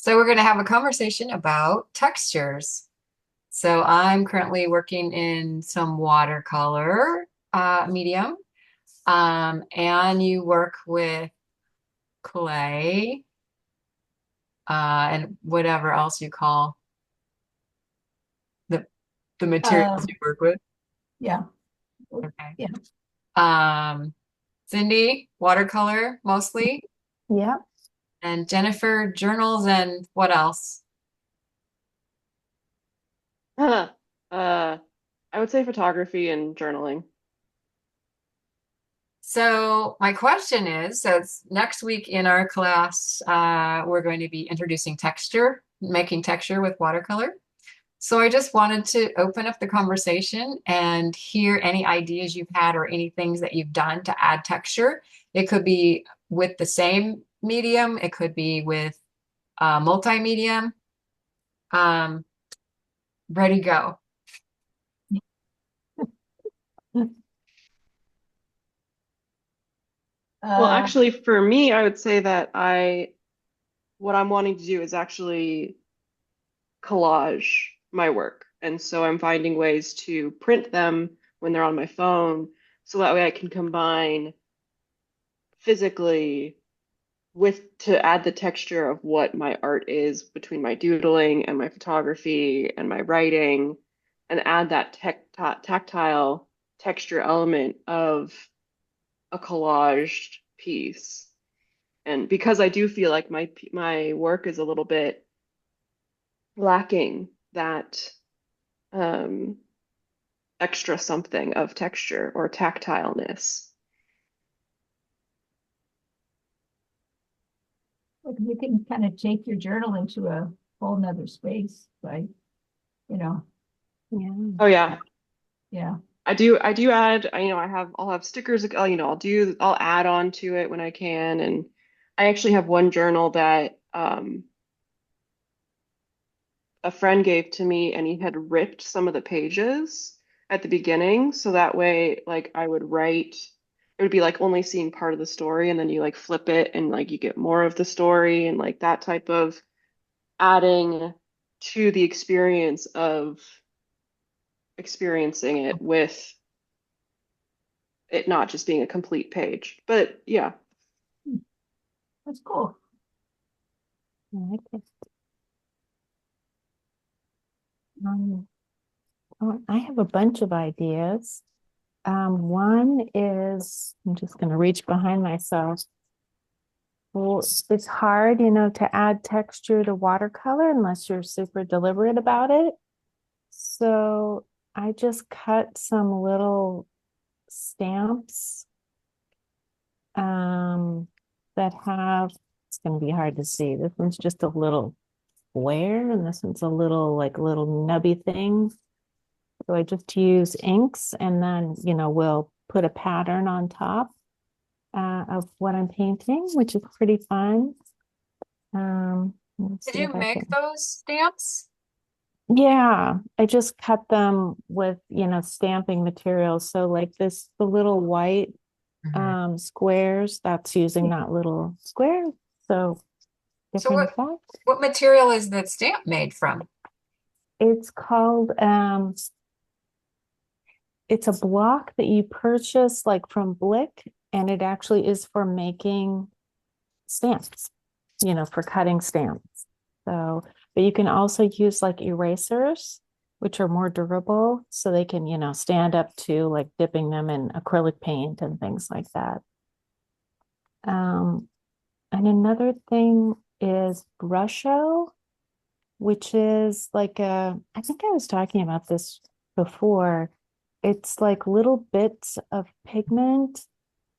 So we're going to have a conversation about textures. So I'm currently working in some watercolor medium, and you work with clay and whatever else you call the the materials Uh, you work with. yeah, Okay. yeah, Um, Cindy, watercolor mostly, yeah. and Jennifer, journals, and what else? Huh. Uh, I would say photography and journaling. So my question is, so it's next week in our class, we're going to be introducing texture, making texture with watercolor. So I just wanted to open up the conversation and hear any ideas you've had or any things that you've done to add texture. It could be with the same medium, it could be with multi-medium. Um, Ready, go. Well, Uh, actually, for me, I would say that what I'm wanting to do is actually collage my work. And so I'm finding ways to print them when they're on my phone, so that way I can combine physically with to add the texture of what my art is between my doodling and my photography and my writing, and add that tactile texture element of a collaged piece. And because I do feel like my work is a little bit lacking that um, extra something of texture or tactileness. Look, you can kind of take your journal into a whole nother space, right? You know, Yeah. Oh yeah, yeah. I do add, I'll have stickers, I'll add on to it when I can. And I actually have one journal that a friend gave to me, and he had ripped some of the pages at the beginning. So that way, like I would write, it would be like only seeing part of the story, and then you like flip it and like you get more of the story, and like that type of adding to the experience of experiencing it with it not just being a complete page. But yeah. Hmm, that's cool. I like it. Um, I have a bunch of ideas. One is I'm just going to reach behind myself. Well, it's hard, to add texture to watercolor unless you're super deliberate about it. So I just cut some little stamps um, that have, it's going to be hard to see. This one's just a little square, and this one's a little like little nubby thing. So I just use inks, and then, we'll put a pattern on top of what I'm painting, which is pretty fun. Let's Did see if you I make can. those stamps? Yeah, I just cut them with, stamping materials. So like this, the little white Mhm. squares, that's using that little square. So So different effect. what material is that stamp made from? It's called it's a block that you purchase like from Blick, and it actually is for making stamps, for cutting stamps. So, but you can also use like erasers, which are more durable, so they can, stand up to like dipping them in acrylic paint and things like that. Um, and another thing is brusho, which is like I think I was talking about this before. It's like little bits of pigment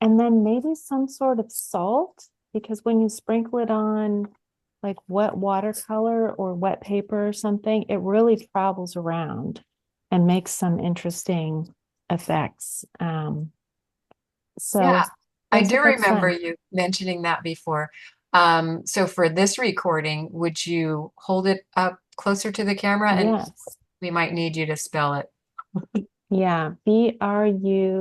and then maybe some sort of salt, because when you sprinkle it on like wet watercolor or wet paper or something, it really travels around and makes some interesting effects. Yeah, So I those do effects remember fun. you mentioning that before. So for this recording, would you hold it up closer to the camera and Yes. we might need you to spell it. Yeah. Brusho.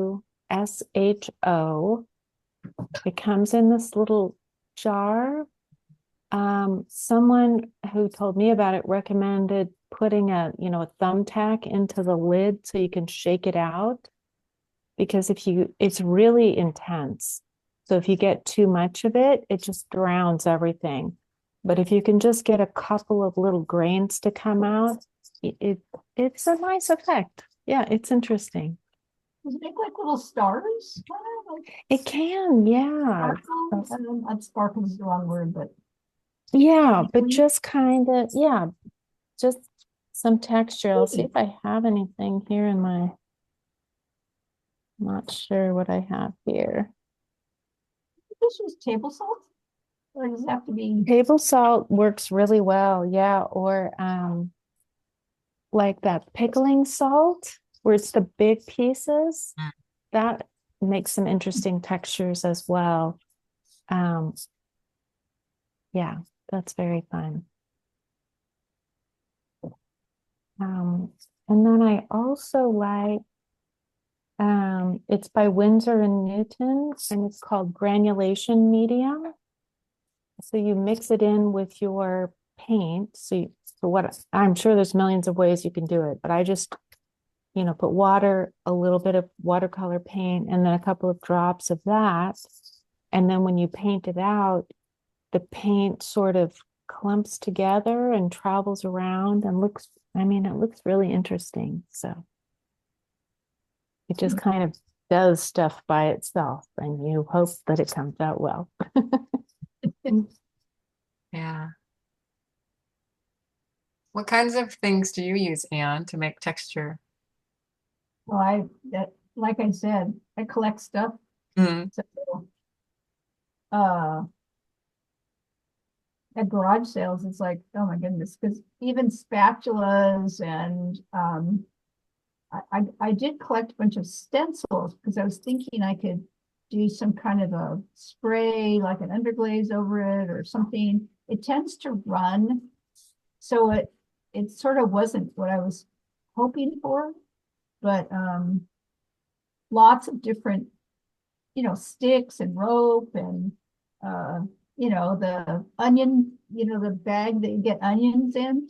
It comes in this little jar. Someone who told me about it recommended putting a thumbtack into the lid so you can shake it out, because it's really intense. So if you get too much of it, it just drowns everything. But if you can just get a couple of little grains to come out, it's a nice effect. Yeah, it's interesting. Does it make like little stars? Like It can, yeah. sparkles? I don't know, not sparkles is the wrong word, but Yeah, but really? just kind of, yeah, just some texture. I'll see if I have anything here in my, not sure what I have here. This was table salt? Or does it have to be? Table salt works really well, yeah, or like that pickling salt where it's the big pieces. Mm. That makes some interesting textures as well. Yeah, that's very fun. And then I also like it's by Winsor and Newton, and it's called granulation medium. So you mix it in with your paint. So what I'm sure there's millions of ways you can do it, but I just, put water, a little bit of watercolor paint, and then a couple of drops of that. And then when you paint it out, the paint sort of clumps together and travels around and it looks really interesting. So it just kind of does stuff by itself, and you hope that it comes out well. Yeah. What kinds of things do you use, Anne, to make texture? Well, like I said, I collect stuff. Mm. So uh at garage sales, it's like, oh my goodness, because even spatulas and I did collect a bunch of stencils because I was thinking I could do some kind of a spray, like an underglaze over it or something. It tends to run, so it sort of wasn't what I was hoping for, but lots of different, sticks and rope and the onion, the bag that you get onions in.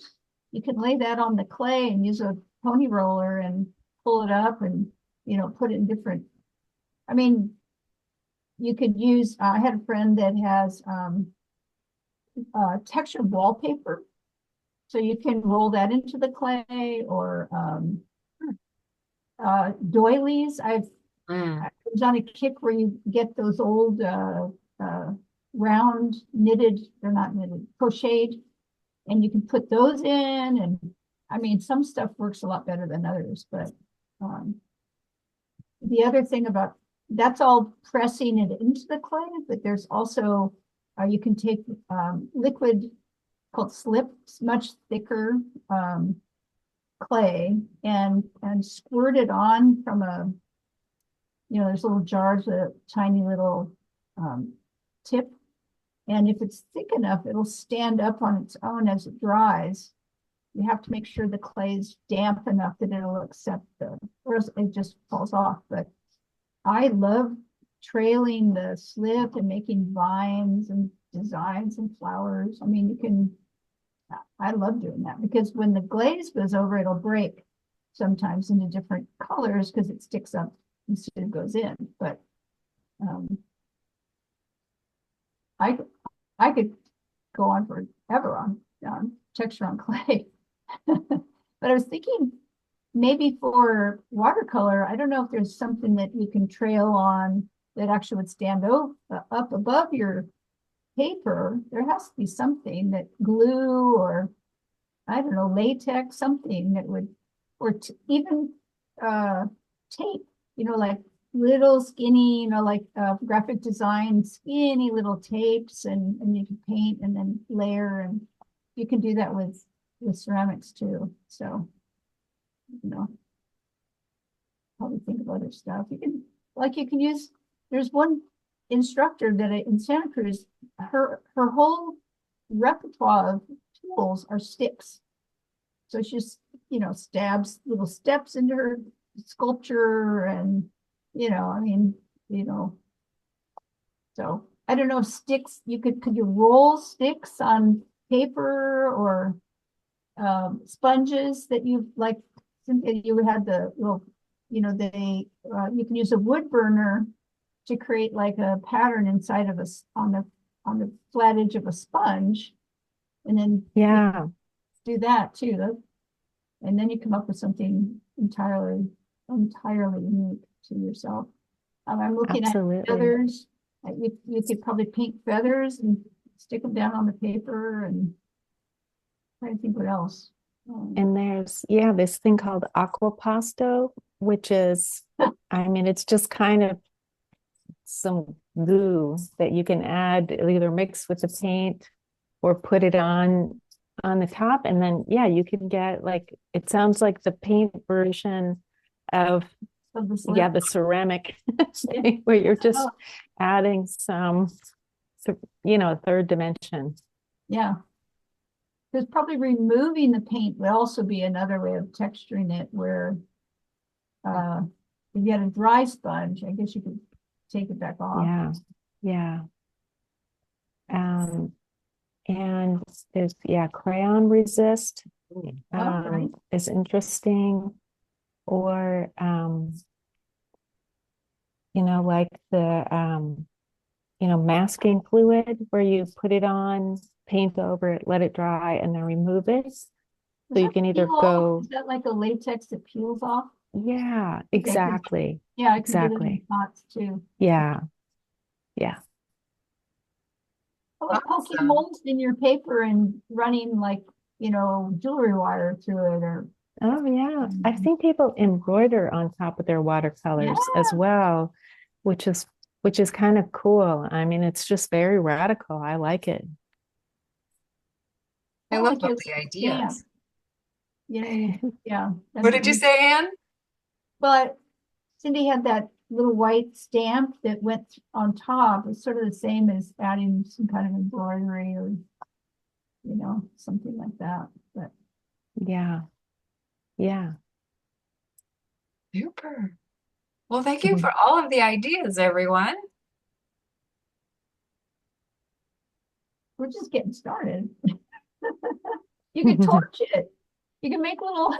You can lay that on the clay and use a pony roller and pull it up and, put it in different. I mean, you could use, I had a friend that has textured wallpaper. So you can roll that into the clay or doilies. Mm. I was on a kick where you get those old round knitted, they're not knitted, crocheted, and you can put those in. And I mean, some stuff works a lot better than others, but the other thing about that's all pressing it into the clay, but there's also you can take liquid called slip, much thicker clay, and squirt it on from a, there's little jars with a tiny little tip. And if it's thick enough, it'll stand up on its own as it dries. You have to make sure the clay is damp enough that it'll accept or else it just falls off. But I love trailing the slip and making vines and designs and flowers. I mean, I love doing that because when the glaze goes over, it'll break sometimes into different colors because it sticks up instead of goes in. But I could go on forever on texture on clay. But I was thinking maybe for watercolor, I don't know if there's something that you can trail on that actually would stand up above your paper. There has to be something that glue or I don't know, latex, something that would, or even tape, like little skinny, like graphic design, skinny little tapes, and you can paint and then layer, and you can do that with ceramics too. So, probably think of other stuff. You can use, there's one instructor that in Santa Cruz, her whole repertoire of tools are sticks. So she just, stabs little steps into her sculpture and, I mean, so I don't know, sticks, could you roll sticks on paper or sponges that you like, Cynthia, you had the little, you can use a wood burner to create like a pattern inside of on the flat edge of a sponge, and then Yeah, do that too. And then you come up with something entirely unique to yourself. I'm looking at absolutely. feathers. You could probably paint feathers and stick them down on the paper, and try to think what else. And there's, yeah, this thing called aquapasto, which is, I mean, it's just kind of some glue that you can add, either mix with the paint or put it on the top. And then, yeah, you can get like, it sounds like the paint version of, Of the yeah, slip. the ceramic thing where you're just Oh, adding some, a third dimension. yeah. Because probably removing the paint would also be another way of texturing it, where if you had a dry sponge, I guess you could take it back off. Yeah, yeah. Um, and there's, yeah, crayon resist Right. is interesting. Or like the masking fluid where you put it on, paint over it, let it dry, and then remove it. Does So you that can either peel off? go, Is that like a latex that peels off? yeah, Okay, exactly. yeah, I can do it in Exactly. pots too. Yeah, yeah. I was poking Awesome. holes in your paper and running like, jewelry wire through it, or Oh yeah. I've um, seen people embroider on top of their yeah, watercolors as well, which is kind of cool. I mean, it's just very radical. I like it. I kind of love like all a the stamp. ideas. Yeah, What that's did what you you. say, Anne? But Cindy had that little white stamp that went on top. It's sort of the same as adding some kind of embroidery, or something like that. But Yeah. Yeah. Super. Well, thank you for all of the ideas, everyone. we're just getting started. You could torch it. You can make little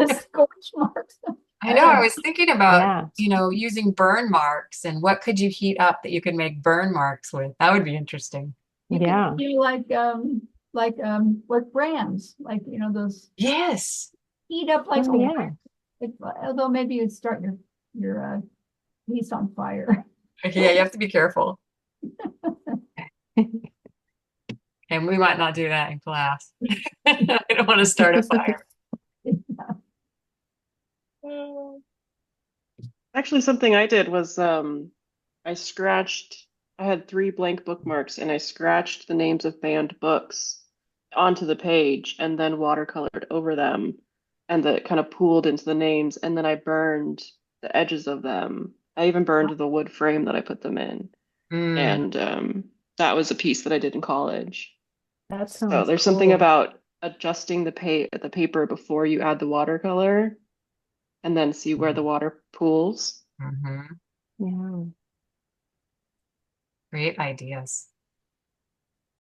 scorch marks. I I know, don't I know. was thinking about, Yeah. using burn marks and what could you heat up that you could make burn marks with? That would be interesting. You could Yeah. do like brands, like those Yes. heat up like Oh, a, yeah. although maybe you'd start your piece on fire. Okay, yeah, you have to be careful. And we might not do that in class. I don't want to start a fire. Actually, something I did was I scratched, I had 3 blank bookmarks and I scratched the names of banned books onto the page and then watercolored over them, and that kind of pooled into the names, and then I burned the edges of them. I even burned the wood frame that I put them in. Mm, And that was a piece that I did in college. That So sounds there's something cool. about adjusting the paper before you add the watercolor and then see where the water pools. mhm. Yeah. Great ideas.